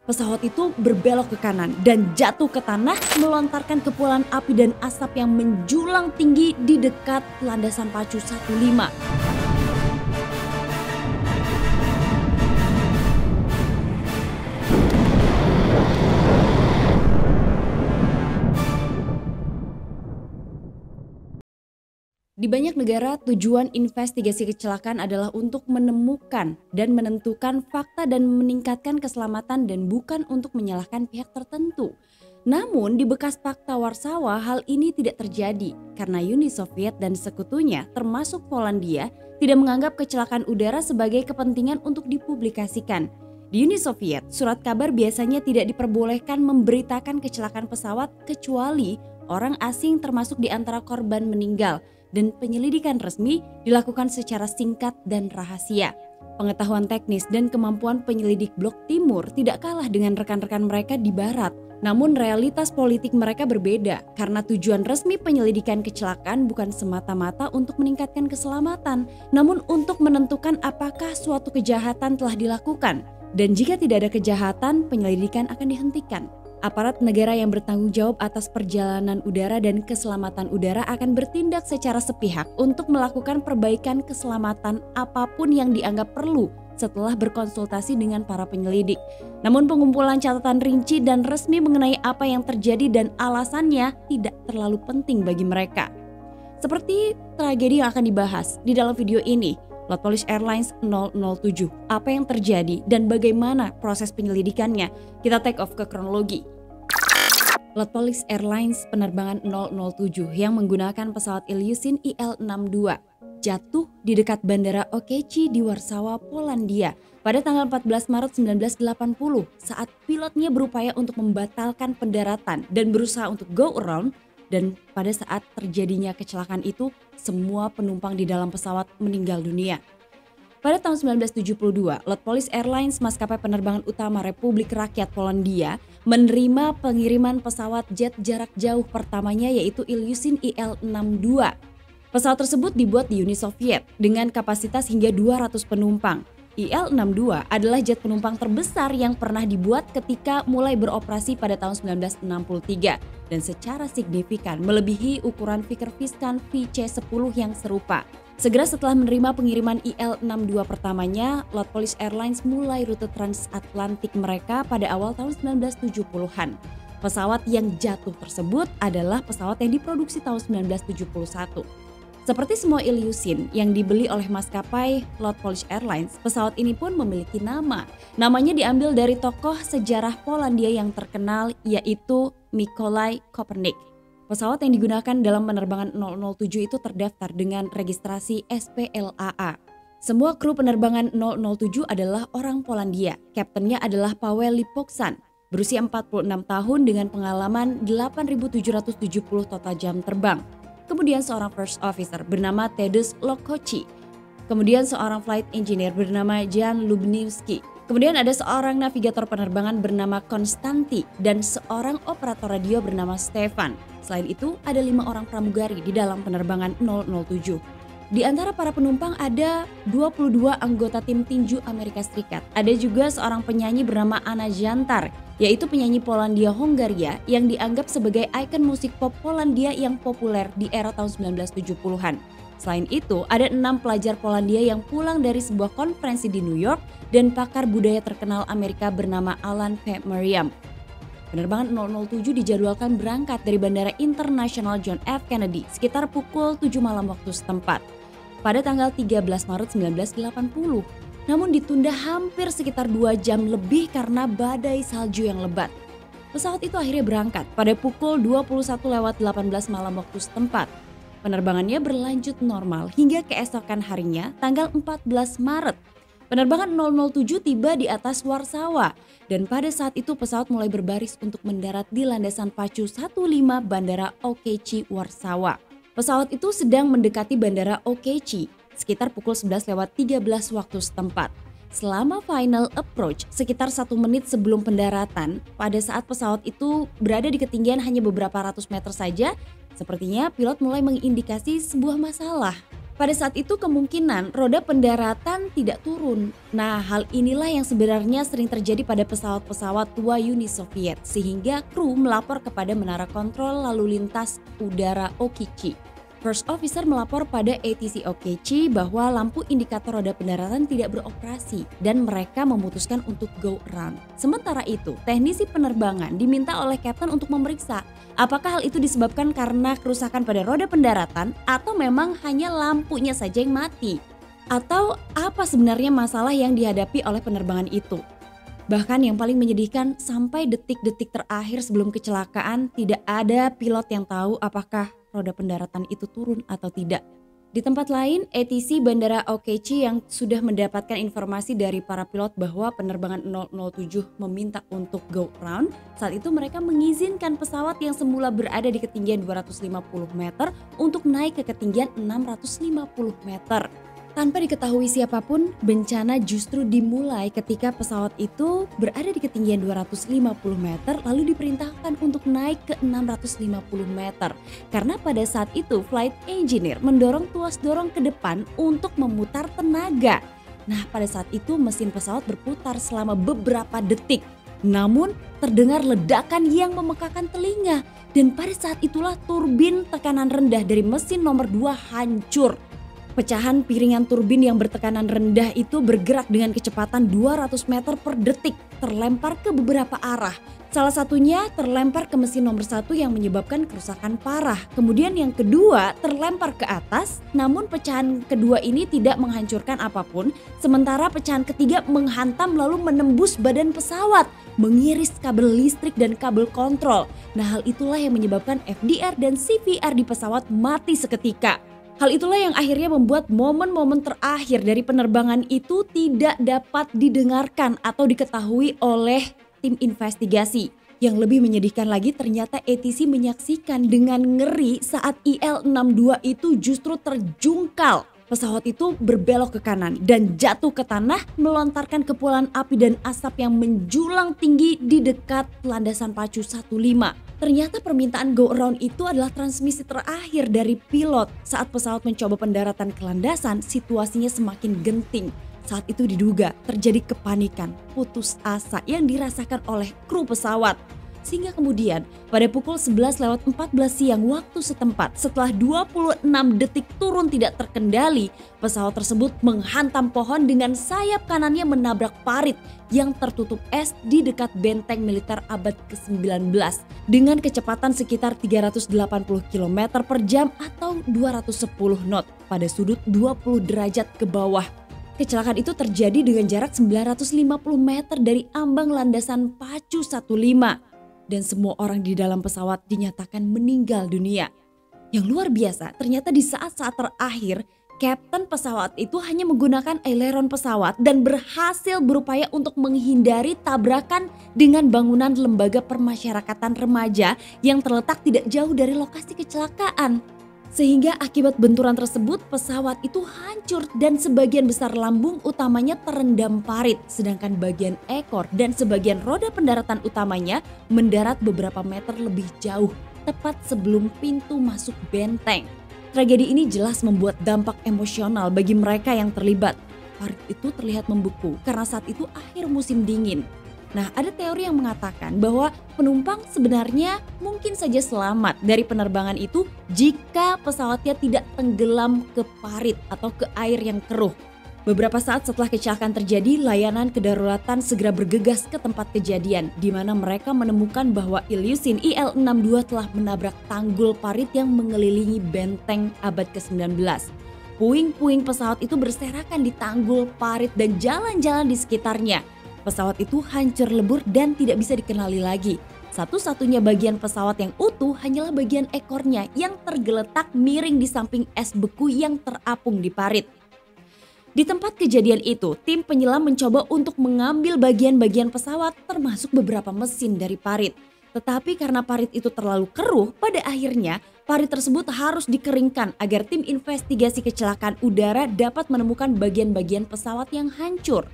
Pesawat itu berbelok ke kanan dan jatuh ke tanah, melontarkan kepulan api dan asap yang menjulang tinggi di dekat landasan pacu 15. Di banyak negara, tujuan investigasi kecelakaan adalah untuk menemukan dan menentukan fakta dan meningkatkan keselamatan dan bukan untuk menyalahkan pihak tertentu. Namun di bekas Fakta Warsawa hal ini tidak terjadi karena Uni Soviet dan sekutunya termasuk Polandia tidak menganggap kecelakaan udara sebagai kepentingan untuk dipublikasikan. Di Uni Soviet, surat kabar biasanya tidak diperbolehkan memberitakan kecelakaan pesawat kecuali orang asing termasuk di antara korban meninggal. Dan penyelidikan resmi dilakukan secara singkat dan rahasia. Pengetahuan teknis dan kemampuan penyelidik Blok Timur tidak kalah dengan rekan-rekan mereka di Barat. Namun realitas politik mereka berbeda karena tujuan resmi penyelidikan kecelakaan bukan semata-mata untuk meningkatkan keselamatan, namun untuk menentukan apakah suatu kejahatan telah dilakukan. Dan jika tidak ada kejahatan, penyelidikan akan dihentikan. Aparat negara yang bertanggung jawab atas perjalanan udara dan keselamatan udara akan bertindak secara sepihak untuk melakukan perbaikan keselamatan apapun yang dianggap perlu setelah berkonsultasi dengan para penyelidik. Namun pengumpulan catatan rinci dan resmi mengenai apa yang terjadi dan alasannya tidak terlalu penting bagi mereka. Seperti tragedi yang akan dibahas di dalam video ini, Lot Polish Airlines 007. Apa yang terjadi dan bagaimana proses penyelidikannya? Kita take off ke kronologi. Lot Polish Airlines penerbangan 007 yang menggunakan pesawat Ilyushin IL-62 jatuh di dekat Bandara Okęcie di Warsawa, Polandia pada tanggal 14 Maret 1980 saat pilotnya berupaya untuk membatalkan pendaratan dan berusaha untuk go around, dan pada saat terjadinya kecelakaan itu semua penumpang di dalam pesawat meninggal dunia. Pada tahun 1972, Lot Polish Airlines, maskapai penerbangan utama Republik Rakyat Polandia, menerima pengiriman pesawat jet jarak jauh pertamanya yaitu Ilyushin IL-62. Pesawat tersebut dibuat di Uni Soviet dengan kapasitas hingga 200 penumpang. IL-62 adalah jet penumpang terbesar yang pernah dibuat ketika mulai beroperasi pada tahun 1963 dan secara signifikan melebihi ukuran Vickers Viscount VC-10 yang serupa. Segera setelah menerima pengiriman IL-62 pertamanya, Lot Polish Airlines mulai rute transatlantik mereka pada awal tahun 1970-an. Pesawat yang jatuh tersebut adalah pesawat yang diproduksi tahun 1971. Seperti semua Ilyushin yang dibeli oleh maskapai Lot Polish Airlines, pesawat ini pun memiliki nama. Namanya diambil dari tokoh sejarah Polandia yang terkenal yaitu Mikołaj Kopernik. Pesawat yang digunakan dalam penerbangan 007 itu terdaftar dengan registrasi SPLAA. Semua kru penerbangan 007 adalah orang Polandia. Kaptennya adalah Paweł Lipoksan, berusia 46 tahun dengan pengalaman 8.770 total jam terbang. Kemudian seorang first officer bernama Tadeusz Lokocki. Kemudian seorang flight engineer bernama Jan Lubniewski. Kemudian ada seorang navigator penerbangan bernama Konstanty dan seorang operator radio bernama Stefan. Selain itu ada 5 orang pramugari di dalam penerbangan 007. Di antara para penumpang ada 22 anggota tim tinju Amerika Serikat. Ada juga seorang penyanyi bernama Anna Jantar, yaitu penyanyi Polandia Hongaria yang dianggap sebagai ikon musik pop Polandia yang populer di era tahun 1970-an. Selain itu, ada 6 pelajar Polandia yang pulang dari sebuah konferensi di New York dan pakar budaya terkenal Amerika bernama Alan P. Merriam. Penerbangan 007 dijadwalkan berangkat dari Bandara Internasional John F. Kennedy sekitar pukul 7 malam waktu setempat pada tanggal 13 Maret 1980. Namun ditunda hampir sekitar 2 jam lebih karena badai salju yang lebat. Pesawat itu akhirnya berangkat pada pukul 21:18 malam waktu setempat. Penerbangannya berlanjut normal hingga keesokan harinya tanggal 14 Maret. Penerbangan 007 tiba di atas Warsawa dan pada saat itu pesawat mulai berbaris untuk mendarat di landasan pacu 15 Bandara Okęcie Warsawa. Pesawat itu sedang mendekati Bandara Okęcie sekitar pukul 11:13 waktu setempat. Selama final approach sekitar 1 menit sebelum pendaratan, pada saat pesawat itu berada di ketinggian hanya beberapa ratus meter saja, sepertinya pilot mulai mengindikasi sebuah masalah. Pada saat itu kemungkinan roda pendaratan tidak turun. Nah, hal inilah yang sebenarnya sering terjadi pada pesawat-pesawat tua Uni Soviet sehingga kru melapor kepada menara kontrol lalu lintas udara Okichi. First officer melapor pada ATC Okichi bahwa lampu indikator roda pendaratan tidak beroperasi dan mereka memutuskan untuk go around. Sementara itu, teknisi penerbangan diminta oleh kapten untuk memeriksa apakah hal itu disebabkan karena kerusakan pada roda pendaratan atau memang hanya lampunya saja yang mati. Atau apa sebenarnya masalah yang dihadapi oleh penerbangan itu. Bahkan yang paling menyedihkan, sampai detik-detik terakhir sebelum kecelakaan tidak ada pilot yang tahu apakah roda pendaratan itu turun atau tidak. Di tempat lain, ATC Bandara Okichi yang sudah mendapatkan informasi dari para pilot bahwa penerbangan 007 meminta untuk go round, saat itu mereka mengizinkan pesawat yang semula berada di ketinggian 250 meter untuk naik ke ketinggian 650 meter. Tanpa diketahui siapapun, bencana justru dimulai ketika pesawat itu berada di ketinggian 250 meter lalu diperintahkan untuk naik ke 650 meter. Karena pada saat itu flight engineer mendorong tuas dorong ke depan untuk memutar tenaga. Nah, pada saat itu mesin pesawat berputar selama beberapa detik. Namun terdengar ledakan yang memekakan telinga dan pada saat itulah turbin tekanan rendah dari mesin nomor 2 hancur. Pecahan piringan turbin yang bertekanan rendah itu bergerak dengan kecepatan 200 meter per detik, terlempar ke beberapa arah. Salah satunya terlempar ke mesin nomor 1 yang menyebabkan kerusakan parah. Kemudian yang kedua terlempar ke atas, namun pecahan kedua ini tidak menghancurkan apapun. Sementara pecahan ketiga menghantam lalu menembus badan pesawat, mengiris kabel listrik dan kabel kontrol. Nah, hal itulah yang menyebabkan FDR dan CVR di pesawat mati seketika. Hal itulah yang akhirnya membuat momen-momen terakhir dari penerbangan itu tidak dapat didengarkan atau diketahui oleh tim investigasi. Yang lebih menyedihkan lagi ternyata ATC menyaksikan dengan ngeri saat IL-62 itu justru terjungkal. Pesawat itu berbelok ke kanan dan jatuh ke tanah melontarkan kepulan api dan asap yang menjulang tinggi di dekat landasan pacu 15. Ternyata permintaan go around itu adalah transmisi terakhir dari pilot. Saat pesawat mencoba pendaratan ke landasan, situasinya semakin genting. Saat itu diduga terjadi kepanikan, putus asa yang dirasakan oleh kru pesawat. Sehingga kemudian pada pukul 11.14 siang waktu setempat setelah 26 detik turun tidak terkendali, pesawat tersebut menghantam pohon dengan sayap kanannya menabrak parit yang tertutup es di dekat benteng militer abad ke-19 dengan kecepatan sekitar 380 km per jam atau 210 knot pada sudut 20 derajat ke bawah. Kecelakaan itu terjadi dengan jarak 950 meter dari ambang landasan pacu 15. Dan semua orang di dalam pesawat dinyatakan meninggal dunia. Yang luar biasa, ternyata di saat-saat terakhir, kapten pesawat itu hanya menggunakan aileron pesawat dan berhasil berupaya untuk menghindari tabrakan dengan bangunan lembaga permasyarakatan remaja yang terletak tidak jauh dari lokasi kecelakaan. Sehingga akibat benturan tersebut pesawat itu hancur dan sebagian besar lambung utamanya terendam parit. Sedangkan bagian ekor dan sebagian roda pendaratan utamanya mendarat beberapa meter lebih jauh, tepat sebelum pintu masuk benteng. Tragedi ini jelas membuat dampak emosional bagi mereka yang terlibat. Parit itu terlihat membeku karena saat itu akhir musim dingin. Nah, ada teori yang mengatakan bahwa penumpang sebenarnya mungkin saja selamat dari penerbangan itu jika pesawatnya tidak tenggelam ke parit atau ke air yang keruh. Beberapa saat setelah kecelakaan terjadi, layanan kedaruratan segera bergegas ke tempat kejadian, di mana mereka menemukan bahwa Ilyushin IL-62 telah menabrak tanggul parit yang mengelilingi benteng abad ke-19. Puing-puing pesawat itu berserakan di tanggul parit dan jalan-jalan di sekitarnya. Pesawat itu hancur lebur dan tidak bisa dikenali lagi. Satu-satunya bagian pesawat yang utuh hanyalah bagian ekornya yang tergeletak miring di samping es beku yang terapung di parit. Di tempat kejadian itu, tim penyelam mencoba untuk mengambil bagian-bagian pesawat termasuk beberapa mesin dari parit. Tetapi karena parit itu terlalu keruh, pada akhirnya parit tersebut harus dikeringkan agar tim investigasi kecelakaan udara dapat menemukan bagian-bagian pesawat yang hancur.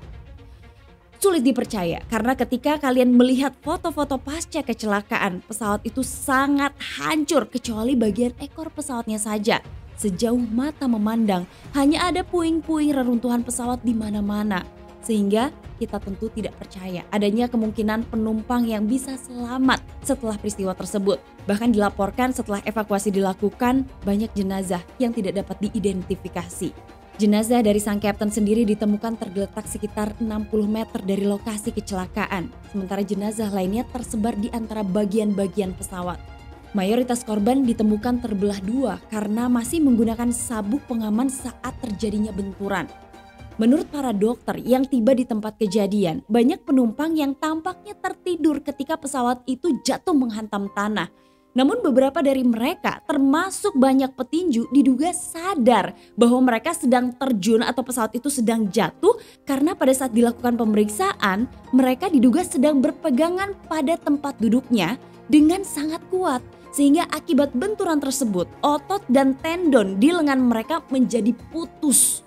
Sulit dipercaya karena ketika kalian melihat foto-foto pasca kecelakaan, pesawat itu sangat hancur kecuali bagian ekor pesawatnya saja. sejauh mata memandang. Hanya ada puing-puing reruntuhan pesawat di mana-mana. Sehingga kita tentu tidak percaya adanya kemungkinan penumpang yang bisa selamat setelah peristiwa tersebut. Bahkan dilaporkan setelah evakuasi dilakukan, banyak jenazah yang tidak dapat diidentifikasi. Jenazah dari sang kapten sendiri ditemukan tergeletak sekitar 60 meter dari lokasi kecelakaan. Sementara jenazah lainnya tersebar di antara bagian-bagian pesawat. Mayoritas korban ditemukan terbelah dua karena masih menggunakan sabuk pengaman saat terjadinya benturan. Menurut para dokter yang tiba di tempat kejadian, banyak penumpang yang tampaknya tertidur ketika pesawat itu jatuh menghantam tanah. Namun beberapa dari mereka, termasuk banyak petinju, diduga sadar bahwa mereka sedang terjun atau pesawat itu sedang jatuh karena pada saat dilakukan pemeriksaan, mereka diduga sedang berpegangan pada tempat duduknya dengan sangat kuat. Sehingga akibat benturan tersebut, otot dan tendon di lengan mereka menjadi putus.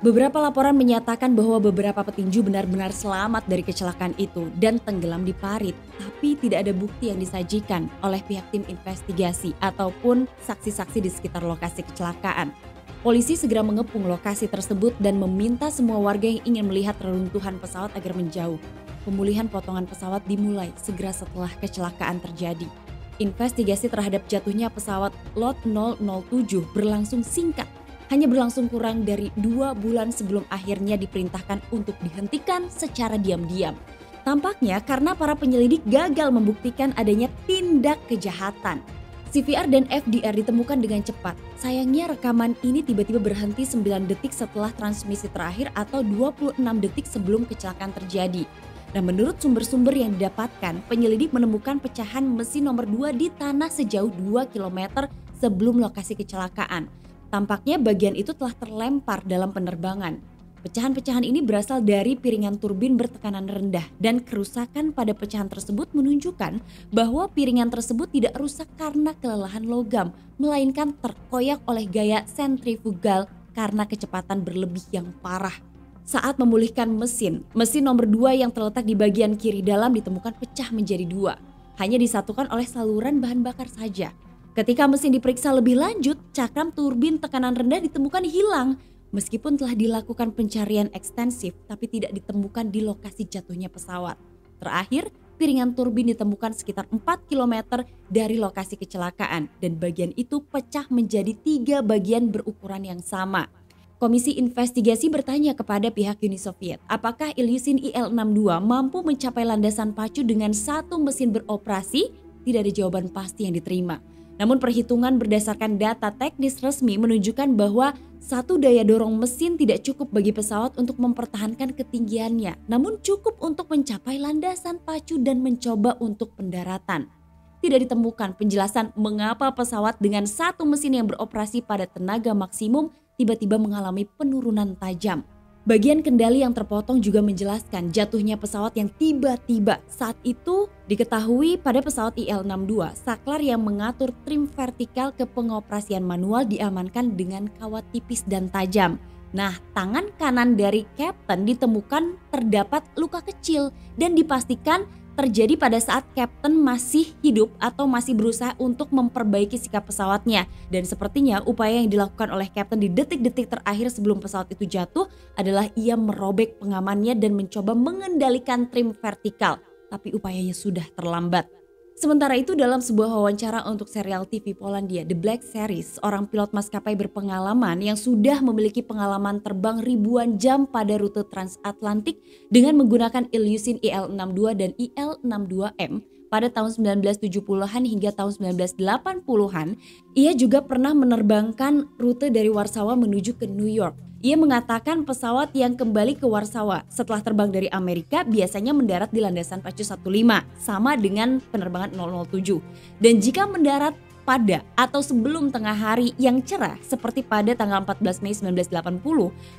Beberapa laporan menyatakan bahwa beberapa petinju benar-benar selamat dari kecelakaan itu dan tenggelam di parit. Tapi tidak ada bukti yang disajikan oleh pihak tim investigasi ataupun saksi-saksi di sekitar lokasi kecelakaan. Polisi segera mengepung lokasi tersebut dan meminta semua warga yang ingin melihat reruntuhan pesawat agar menjauh. Pemulihan potongan pesawat dimulai segera setelah kecelakaan terjadi. Investigasi terhadap jatuhnya pesawat Lot 007 berlangsung singkat. Hanya berlangsung kurang dari 2 bulan sebelum akhirnya diperintahkan untuk dihentikan secara diam-diam. Tampaknya karena para penyelidik gagal membuktikan adanya tindak kejahatan. CVR dan FDR ditemukan dengan cepat. Sayangnya rekaman ini tiba-tiba berhenti 9 detik setelah transmisi terakhir atau 26 detik sebelum kecelakaan terjadi. Nah, menurut sumber-sumber yang didapatkan, penyelidik menemukan pecahan mesin nomor 2 di tanah sejauh 2 km sebelum lokasi kecelakaan. Tampaknya bagian itu telah terlempar dalam penerbangan. Pecahan-pecahan ini berasal dari piringan turbin bertekanan rendah dan kerusakan pada pecahan tersebut menunjukkan bahwa piringan tersebut tidak rusak karena kelelahan logam, melainkan terkoyak oleh gaya sentrifugal karena kecepatan berlebih yang parah. Saat memulihkan mesin nomor 2 yang terletak di bagian kiri dalam ditemukan pecah menjadi 2. Hanya disatukan oleh saluran bahan bakar saja. Ketika mesin diperiksa lebih lanjut, cakram turbin tekanan rendah ditemukan hilang. Meskipun telah dilakukan pencarian ekstensif, tapi tidak ditemukan di lokasi jatuhnya pesawat. Terakhir, piringan turbin ditemukan sekitar 4 km dari lokasi kecelakaan dan bagian itu pecah menjadi 3 bagian berukuran yang sama. Komisi investigasi bertanya kepada pihak Uni Soviet, apakah Ilyushin Il-62 mampu mencapai landasan pacu dengan satu mesin beroperasi? Tidak ada jawaban pasti yang diterima. Namun perhitungan berdasarkan data teknis resmi menunjukkan bahwa satu daya dorong mesin tidak cukup bagi pesawat untuk mempertahankan ketinggiannya, namun cukup untuk mencapai landasan pacu dan mencoba untuk pendaratan. Tidak ditemukan penjelasan mengapa pesawat dengan satu mesin yang beroperasi pada tenaga maksimum tiba-tiba mengalami penurunan tajam. Bagian kendali yang terpotong juga menjelaskan jatuhnya pesawat yang tiba-tiba. Saat itu diketahui pada pesawat IL-62, saklar yang mengatur trim vertikal ke pengoperasian manual diamankan dengan kawat tipis dan tajam. Nah, tangan kanan dari kapten ditemukan terdapat luka kecil dan dipastikan terjadi pada saat kapten masih hidup atau masih berusaha untuk memperbaiki sikap pesawatnya. Dan sepertinya upaya yang dilakukan oleh kapten di detik-detik terakhir sebelum pesawat itu jatuh adalah ia merobek pengamannya dan mencoba mengendalikan trim vertikal. Tapi upayanya sudah terlambat. Sementara itu dalam sebuah wawancara untuk serial TV Polandia The Black Series, seorang pilot maskapai berpengalaman yang sudah memiliki pengalaman terbang ribuan jam pada rute transatlantik dengan menggunakan Ilyushin Il-62 dan Il-62M pada tahun 1970-an hingga tahun 1980-an, ia juga pernah menerbangkan rute dari Warsawa menuju ke New York. Ia mengatakan pesawat yang kembali ke Warsawa setelah terbang dari Amerika biasanya mendarat di landasan pacu 15, sama dengan penerbangan 007. Dan jika mendarat pada atau sebelum tengah hari yang cerah seperti pada tanggal 14 Mei 1980,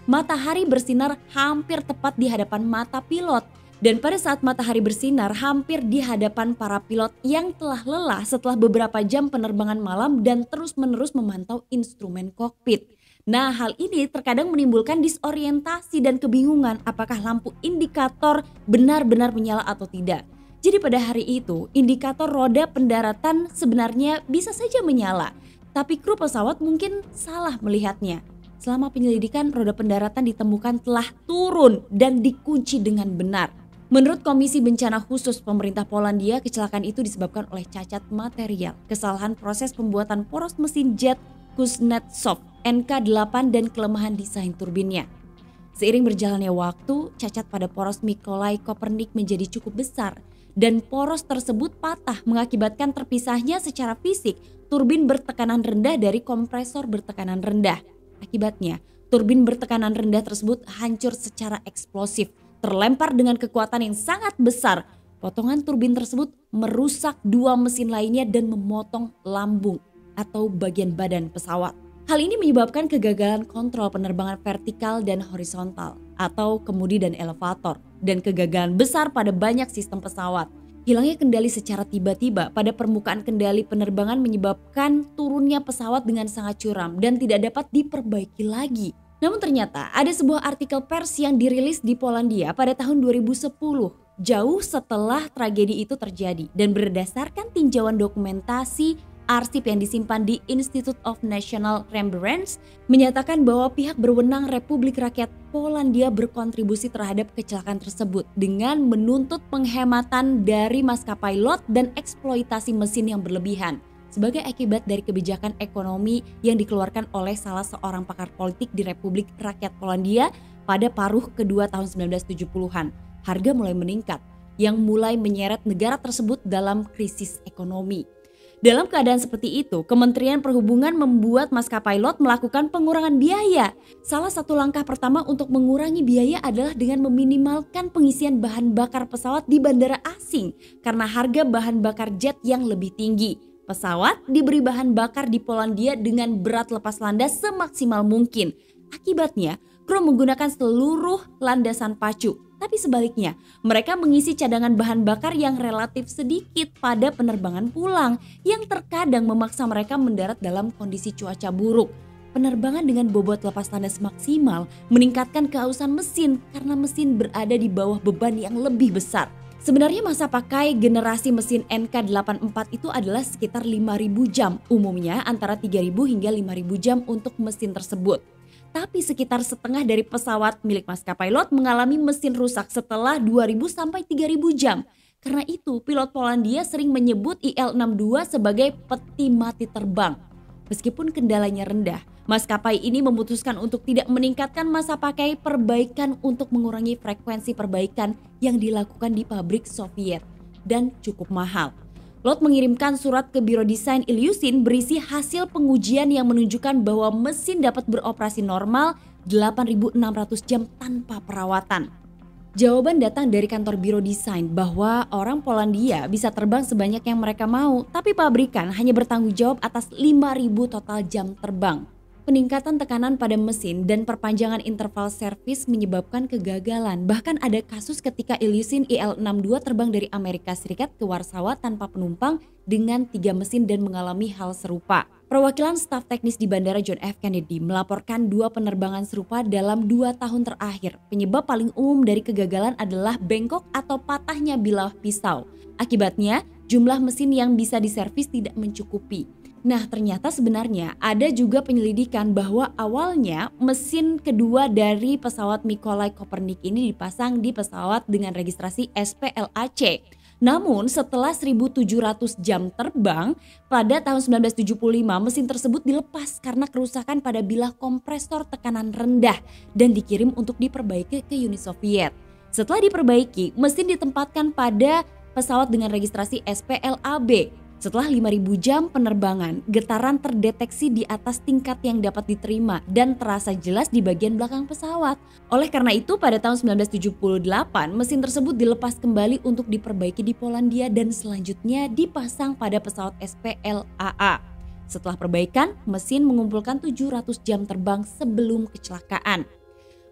matahari bersinar hampir tepat di hadapan mata pilot. Dan pada saat matahari bersinar hampir di hadapan para pilot yang telah lelah setelah beberapa jam penerbangan malam dan terus-menerus memantau instrumen kokpit. Nah, hal ini terkadang menimbulkan disorientasi dan kebingungan apakah lampu indikator benar-benar menyala atau tidak. Jadi pada hari itu, indikator roda pendaratan sebenarnya bisa saja menyala. Tapi kru pesawat mungkin salah melihatnya. Selama penyelidikan, roda pendaratan ditemukan telah turun dan dikunci dengan benar. Menurut Komisi Bencana Khusus Pemerintah Polandia, kecelakaan itu disebabkan oleh cacat material, kesalahan proses pembuatan poros mesin jet Kuznetsov NK8 dan kelemahan desain turbinnya. Seiring berjalannya waktu, cacat pada poros Mikołaj Kopernik menjadi cukup besar dan poros tersebut patah mengakibatkan terpisahnya secara fisik turbin bertekanan rendah dari kompresor bertekanan rendah. Akibatnya, turbin bertekanan rendah tersebut hancur secara eksplosif, terlempar dengan kekuatan yang sangat besar. Potongan turbin tersebut merusak dua mesin lainnya dan memotong lambung atau bagian badan pesawat. Hal ini menyebabkan kegagalan kontrol penerbangan vertikal dan horizontal atau kemudi dan elevator dan kegagalan besar pada banyak sistem pesawat. Hilangnya kendali secara tiba-tiba pada permukaan kendali penerbangan menyebabkan turunnya pesawat dengan sangat curam dan tidak dapat diperbaiki lagi. Namun ternyata ada sebuah artikel pers yang dirilis di Polandia pada tahun 2010, jauh setelah tragedi itu terjadi dan berdasarkan tinjauan dokumentasi arsip yang disimpan di Institute of National Remembrance menyatakan bahwa pihak berwenang Republik Rakyat Polandia berkontribusi terhadap kecelakaan tersebut dengan menuntut penghematan dari maskapai lot dan eksploitasi mesin yang berlebihan sebagai akibat dari kebijakan ekonomi yang dikeluarkan oleh salah seorang pakar politik di Republik Rakyat Polandia pada paruh kedua tahun 1970-an. Harga mulai meningkat yang mulai menyeret negara tersebut dalam krisis ekonomi. Dalam keadaan seperti itu, Kementerian Perhubungan membuat maskapai lot melakukan pengurangan biaya. Salah satu langkah pertama untuk mengurangi biaya adalah dengan meminimalkan pengisian bahan bakar pesawat di bandara asing karena harga bahan bakar jet yang lebih tinggi. Pesawat diberi bahan bakar di Polandia dengan berat lepas landas semaksimal mungkin. Akibatnya, kru menggunakan seluruh landasan pacu. Tapi sebaliknya, mereka mengisi cadangan bahan bakar yang relatif sedikit pada penerbangan pulang yang terkadang memaksa mereka mendarat dalam kondisi cuaca buruk. Penerbangan dengan bobot lepas landas maksimal meningkatkan kehausan mesin karena mesin berada di bawah beban yang lebih besar. Sebenarnya masa pakai generasi mesin NK84 itu adalah sekitar 5.000 jam, umumnya antara 3.000 hingga 5.000 jam untuk mesin tersebut. Tapi sekitar setengah dari pesawat milik maskapai lot mengalami mesin rusak setelah 2.000 sampai 3.000 jam. Karena itu, pilot Polandia sering menyebut IL-62 sebagai peti mati terbang. Meskipun kendalanya rendah, maskapai ini memutuskan untuk tidak meningkatkan masa pakai perbaikan untuk mengurangi frekuensi perbaikan yang dilakukan di pabrik Soviet dan cukup mahal. Lot mengirimkan surat ke Biro Desain Ilyushin berisi hasil pengujian yang menunjukkan bahwa mesin dapat beroperasi normal 8.600 jam tanpa perawatan. Jawaban datang dari kantor Biro Desain bahwa orang Polandia bisa terbang sebanyak yang mereka mau, tapi pabrikan hanya bertanggung jawab atas 5.000 total jam terbang. Peningkatan tekanan pada mesin dan perpanjangan interval servis menyebabkan kegagalan. Bahkan ada kasus ketika Ilyushin IL-62 terbang dari Amerika Serikat ke Warsawa tanpa penumpang dengan 3 mesin dan mengalami hal serupa. Perwakilan staf teknis di Bandara John F. Kennedy melaporkan 2 penerbangan serupa dalam 2 tahun terakhir. Penyebab paling umum dari kegagalan adalah bengkok atau patahnya bilah pisau. Akibatnya, jumlah mesin yang bisa diservis tidak mencukupi. Nah, ternyata sebenarnya ada juga penyelidikan bahwa awalnya mesin kedua dari pesawat Mikołaj Kopernik ini dipasang di pesawat dengan registrasi SPLAC. Namun setelah 1.700 jam terbang pada tahun 1975 mesin tersebut dilepas karena kerusakan pada bilah kompresor tekanan rendah dan dikirim untuk diperbaiki ke Uni Soviet. Setelah diperbaiki, mesin ditempatkan pada pesawat dengan registrasi SPLAB. Setelah 5.000 jam penerbangan, getaran terdeteksi di atas tingkat yang dapat diterima dan terasa jelas di bagian belakang pesawat. Oleh karena itu, pada tahun 1978, mesin tersebut dilepas kembali untuk diperbaiki di Polandia dan selanjutnya dipasang pada pesawat SPLAA. Setelah perbaikan, mesin mengumpulkan 700 jam terbang sebelum kecelakaan.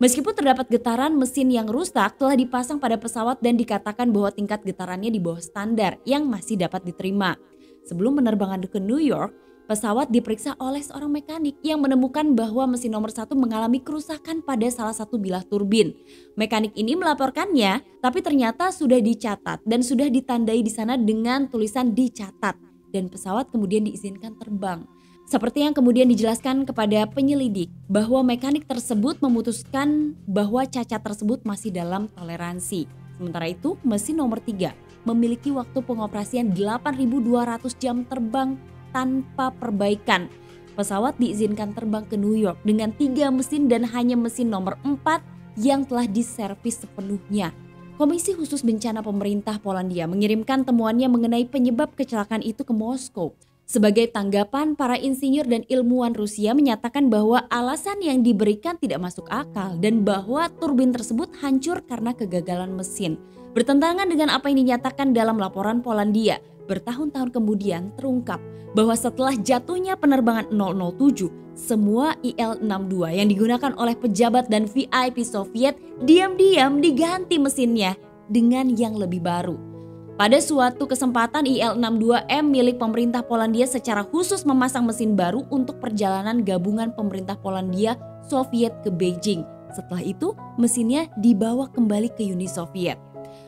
Meskipun terdapat getaran, mesin yang rusak telah dipasang pada pesawat dan dikatakan bahwa tingkat getarannya di bawah standar yang masih dapat diterima. Sebelum penerbangan ke New York, pesawat diperiksa oleh seorang mekanik yang menemukan bahwa mesin nomor 1 mengalami kerusakan pada salah satu bilah turbin. Mekanik ini melaporkannya, tapi ternyata sudah dicatat dan sudah ditandai di sana dengan tulisan dicatat dan pesawat kemudian diizinkan terbang. Seperti yang kemudian dijelaskan kepada penyelidik bahwa mekanik tersebut memutuskan bahwa cacat tersebut masih dalam toleransi. Sementara itu, mesin nomor 3 memiliki waktu pengoperasian 8.200 jam terbang tanpa perbaikan. Pesawat diizinkan terbang ke New York dengan 3 mesin dan hanya mesin nomor 4 yang telah diservis sepenuhnya. Komisi Khusus Bencana Pemerintah Polandia mengirimkan temuannya mengenai penyebab kecelakaan itu ke Moskow. Sebagai tanggapan, para insinyur dan ilmuwan Rusia menyatakan bahwa alasan yang diberikan tidak masuk akal dan bahwa turbin tersebut hancur karena kegagalan mesin. Bertentangan dengan apa yang dinyatakan dalam laporan Polandia, bertahun-tahun kemudian terungkap bahwa setelah jatuhnya penerbangan 007, semua IL-62 yang digunakan oleh pejabat dan VIP Soviet diam-diam diganti mesinnya dengan yang lebih baru. Pada suatu kesempatan IL-62M milik pemerintah Polandia secara khusus memasang mesin baru untuk perjalanan gabungan pemerintah Polandia Soviet ke Beijing. Setelah itu mesinnya dibawa kembali ke Uni Soviet.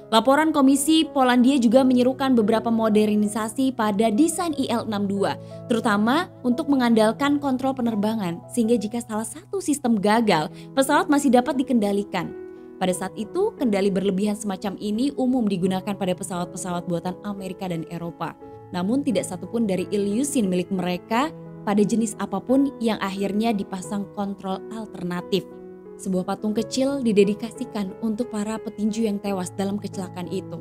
Laporan Komisi Polandia juga menyerukan beberapa modernisasi pada desain IL-62, terutama untuk mengandalkan kontrol penerbangan sehingga jika salah satu sistem gagal, pesawat masih dapat dikendalikan. Pada saat itu, kendali berlebihan semacam ini umum digunakan pada pesawat-pesawat buatan Amerika dan Eropa. Namun tidak satupun dari Ilyushin milik mereka pada jenis apapun yang akhirnya dipasang kontrol alternatif. Sebuah patung kecil didedikasikan untuk para petinju yang tewas dalam kecelakaan itu.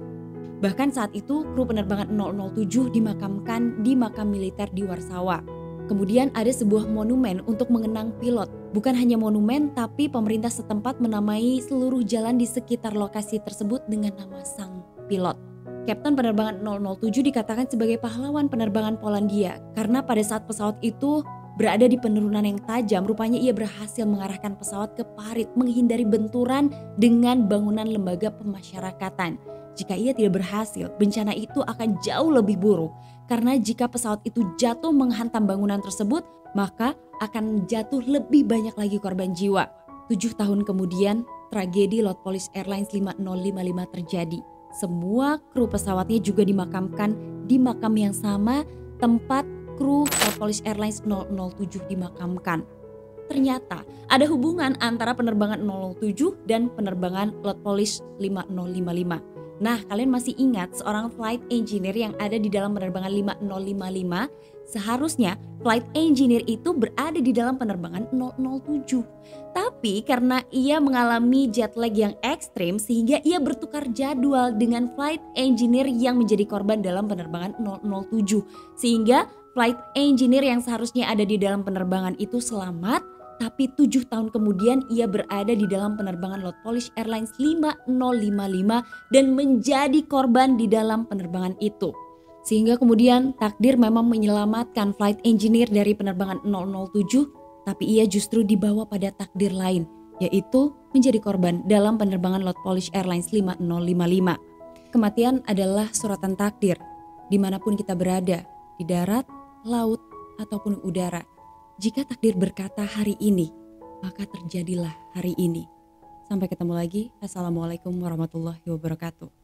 Bahkan saat itu, kru penerbangan 007 dimakamkan di makam militer di Warsawa. Kemudian ada sebuah monumen untuk mengenang pilot. Bukan hanya monumen, tapi pemerintah setempat menamai seluruh jalan di sekitar lokasi tersebut dengan nama sang pilot. Kapten penerbangan 007 dikatakan sebagai pahlawan penerbangan Polandia karena pada saat pesawat itu berada di penurunan yang tajam, rupanya ia berhasil mengarahkan pesawat ke parit menghindari benturan dengan bangunan lembaga pemasyarakatan. Jika ia tidak berhasil, bencana itu akan jauh lebih buruk. Karena jika pesawat itu jatuh menghantam bangunan tersebut, maka akan jatuh lebih banyak lagi korban jiwa. 7 tahun kemudian, tragedi Lot Polish Airlines 5055 terjadi. Semua kru pesawatnya juga dimakamkan di makam yang sama tempat kru Lot Polish Airlines 007 dimakamkan. Ternyata ada hubungan antara penerbangan 007 dan penerbangan Lot Polish 5055. Nah, kalian masih ingat seorang flight engineer yang ada di dalam penerbangan 5055? Seharusnya flight engineer itu berada di dalam penerbangan 007. Tapi karena ia mengalami jet lag yang ekstrim sehingga ia bertukar jadwal dengan flight engineer yang menjadi korban dalam penerbangan 007. Sehingga flight engineer yang seharusnya ada di dalam penerbangan itu selamat, tapi 7 tahun kemudian ia berada di dalam penerbangan Lot Polish Airlines 5055 dan menjadi korban di dalam penerbangan itu. Sehingga kemudian takdir memang menyelamatkan flight engineer dari penerbangan 007, tapi ia justru dibawa pada takdir lain, yaitu menjadi korban dalam penerbangan Lot Polish Airlines 5055. Kematian adalah suratan takdir, dimanapun kita berada, di darat, laut, ataupun udara. Jika takdir berkata hari ini, maka terjadilah hari ini. Sampai ketemu lagi. Assalamualaikum warahmatullahi wabarakatuh.